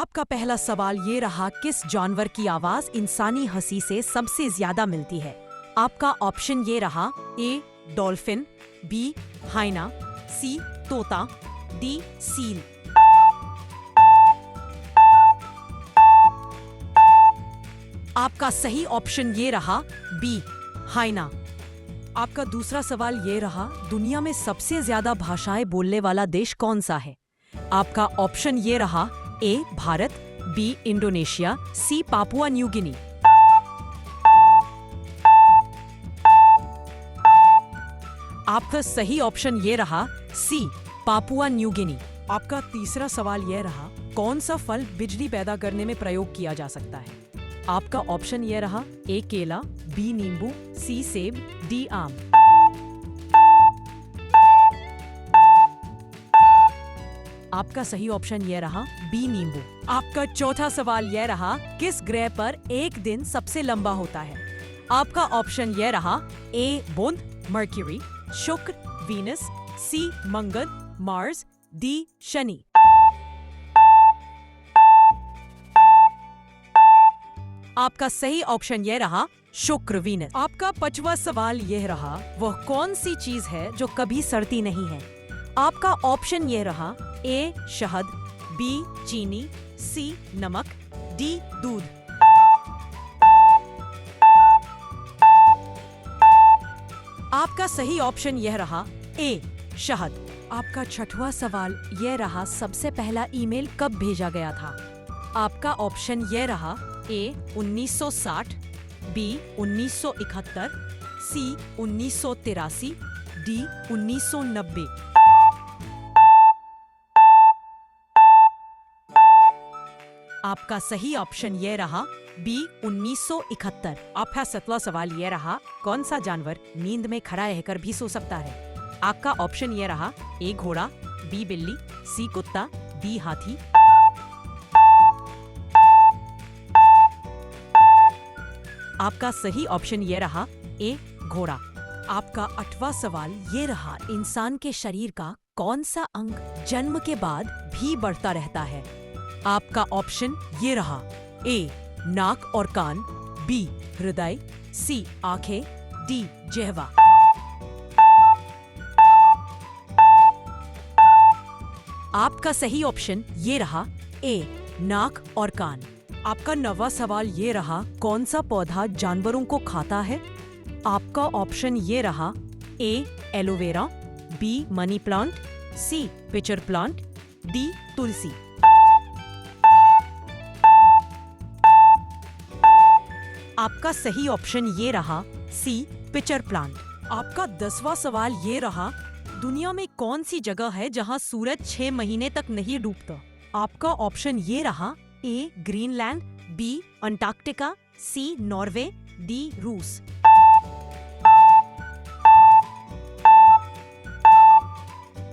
आपका पहला सवाल ये रहा, किस जानवर की आवाज इंसानी हंसी से सबसे ज्यादा मिलती है? आपका ऑप्शन ये रहा, ए डॉल्फिन, बी हाइना, सी तोता, डी सील। आपका सही ऑप्शन ये रहा, बी हाइना। आपका दूसरा सवाल ये रहा, दुनिया में सबसे ज्यादा भाषाएं बोलने वाला देश कौन सा है? आपका ऑप्शन ये रहा, ए भारत, बी इंडोनेशिया, सी पापुआ न्यू गिनी। आपका सही ऑप्शन ये रहा, सी पापुआ न्यू गिनी। आपका तीसरा सवाल यह रहा, कौन सा फल बिजली पैदा करने में प्रयोग किया जा सकता है? आपका ऑप्शन यह रहा, ए केला, बी नींबू, सी सेब, डी आम। आपका सही ऑप्शन यह रहा, बी नींबू। आपका चौथा सवाल यह रहा, किस ग्रह पर एक दिन सबसे लंबा होता है? आपका ऑप्शन यह रहा, ए बुध, मर्क्यूरी, शुक्र, वीनस, सी मंगल, मार्स, डी शनि। आपका सही ऑप्शन यह रहा, शुक्र, वीनस। आपका पांचवा सवाल यह रहा, वह कौन सी चीज है जो कभी सड़ती नहीं है? आपका ऑप्शन यह रहा, ए शहद, बी चीनी, सी नमक, डी दूध। आपका सही ऑप्शन यह रहा, ए शहद। आपका छठवां सवाल यह रहा, सबसे पहला ईमेल कब भेजा गया था? आपका ऑप्शन यह रहा, ए 1960, बी 1971, सी 1983, डी 1990। आपका सही ऑप्शन यह रहा, बी 1971। आपका सातवां सवाल यह रहा, कौन सा जानवर नींद में खड़ा रहकर भी सो सकता है? आपका ऑप्शन यह रहा, ए घोड़ा, बी बिल्ली, सी कुत्ता, डी हाथी। आपका सही ऑप्शन यह रहा, ए घोड़ा। आपका आठवां सवाल ये रहा, इंसान के शरीर का कौन सा अंग जन्म के बाद भी बढ़ता रहता है? आपका ऑप्शन ये रहा, ए नाक और कान, बी हृदय, सी आंखें, डी जिह्वा। आपका सही ऑप्शन ये रहा, ए नाक और कान। आपका नवा सवाल ये रहा, कौन सा पौधा जानवरों को खाता है? आपका ऑप्शन ये रहा, ए एलोवेरा, बी मनी प्लांट, सी पिचर प्लांट, डी तुलसी। आपका सही ऑप्शन ये रहा, सी पिचर प्लांट। आपका 10वां सवाल ये रहा, दुनिया में कौन सी जगह है जहां सूरज 6 महीने तक नहीं डूबता? आपका ऑप्शन ये रहा, ए ग्रीनलैंड, बी अंटार्कटिका, सी नॉर्वे, डी रूस।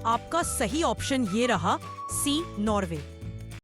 आपका सही ऑप्शन ये रहा, सी नॉर्वे।